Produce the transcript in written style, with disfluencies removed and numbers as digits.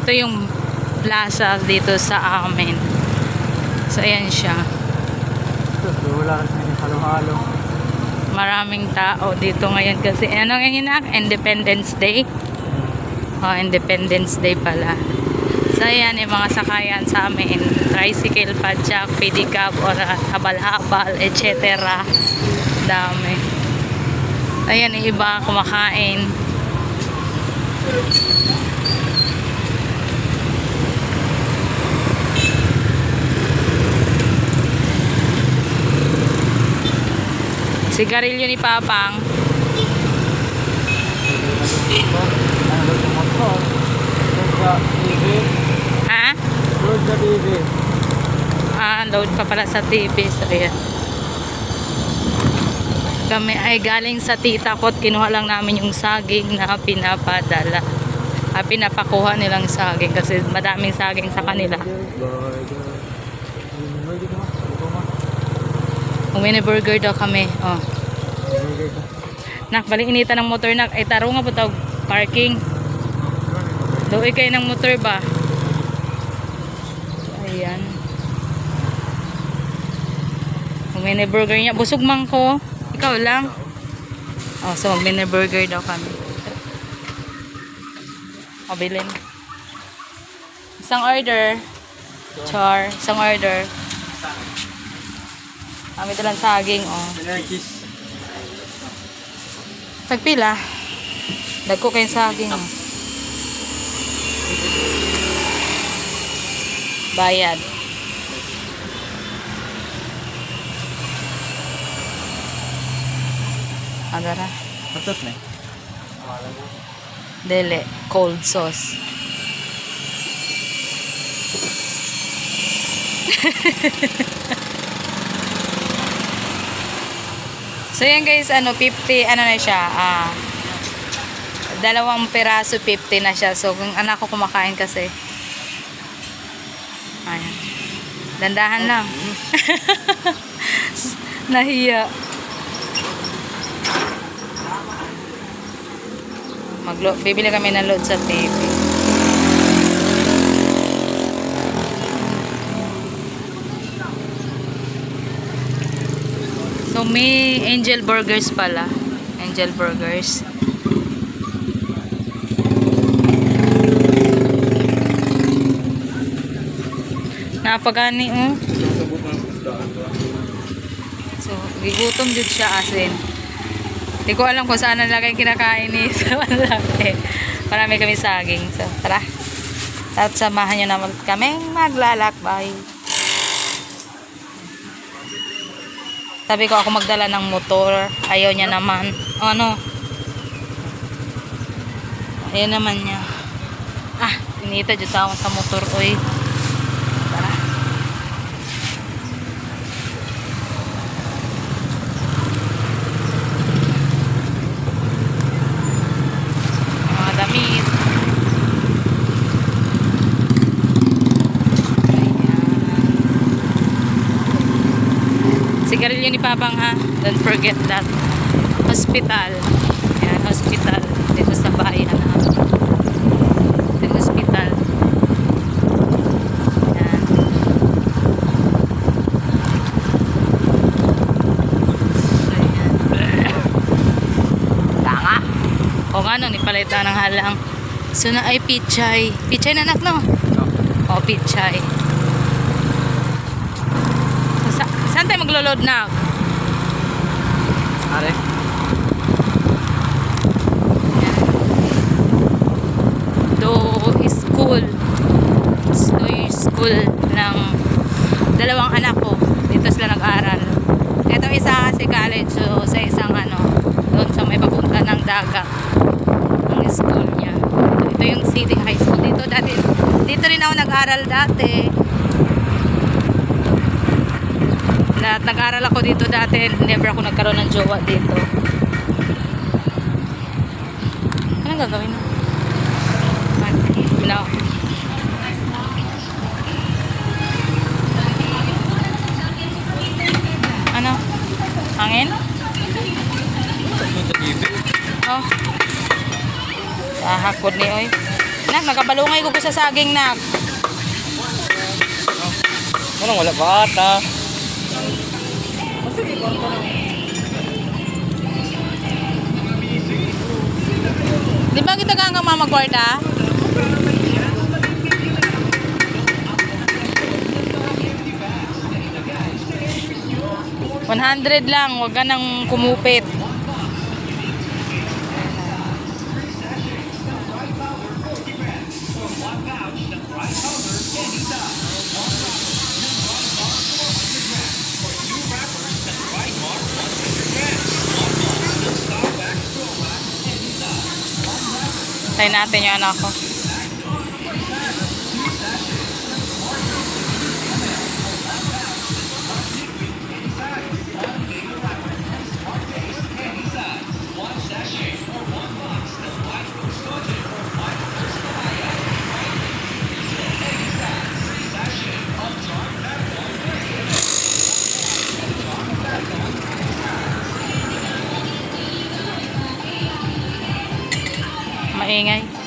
ito yung plaza dito sa amin. So ayan siya. Wala rin halo-halo. Maraming tao dito ngayon kasi ano ngayon na? Independence Day. Oh, Independence Day pala. So ayan yung mga sakayan sa amin. Tricycle, padjak, pedicab, or habal-habal, etc. Dami. Ayan yung iba kumakain. Sigarilyo ni Papang. Ha? Load sa TV. Ah, load pa pala sa TV. So, ayan. Kami ay galing sa tita ko at kinuha lang namin yung saging na pinapadala. Pinapakuha nilang saging kasi madaming saging sa kanila. Mini burger daw kami. Oh. Nak, balik inita ng motor nak. Ay taro nga po tawag parking. Doon kayo ng motor ba? Ayan. Mini burger niya. Busog man ko. Ikaw lang. Oh, so mini burger daw kami. Mabilin. Isang order. Char. Isang order. Kami ito lang saging, oh. Pagpila. Dagko kayong saging, oh. Bayad. Agara. Matot na. Dele. Cold sauce. So yan guys, ano 50, ano na siya, dalawang piraso 50 na siya. So kung anak ko kumakain kasi. Ayan. Dandahan lang. Nahiya. Bibili kami ng load sa TV. So may Angel Burgers pala. Angel Burgers. Napagani, oh. So, gigutom jud siya asin. Hindi ko alam kung saan nalagay kinakain ni sa malaki. Marami kami saging. So, tara. At samahan nyo naman kaming maglalakbay. Sabi ko ako magdala ng motor. Ayaw niya naman. O ano? Ayaw naman niya. Pinita dyan tawang sa motor. Oy. Tara. Mga damit. Sigarilyo ni Papang ha. Don't forget that. Hospital. Yan, hospital. Dito sa bayan ha. Dito hospital. Yan. Tanga. O nga no, nipalitan ng halang. So na ay pichay. Pichay na anak no? O pichay. Saan tayo maglo-load na? Are? Do school ng dalawang anak ko. Dito sila nag-aral. Ito isa kasi college. So sa isang doon sa may papunta ng dagat ang school niya. Ito yung city high school. Dito rin ako nag-aral dati. Nag-aral ako dito dati, never ako nagkaroon ng jowa dito. Anong gagawin mo? No. Ano? Hangin? Oh. Sahakod ni oy. Nak, nakabalungay ko sa saging, nak. Anong wala pa ata? Di ba kita kang mamagwarta? $100 lang, wag ka nang kumupit. Tayo natin yung anak ko. Maingay.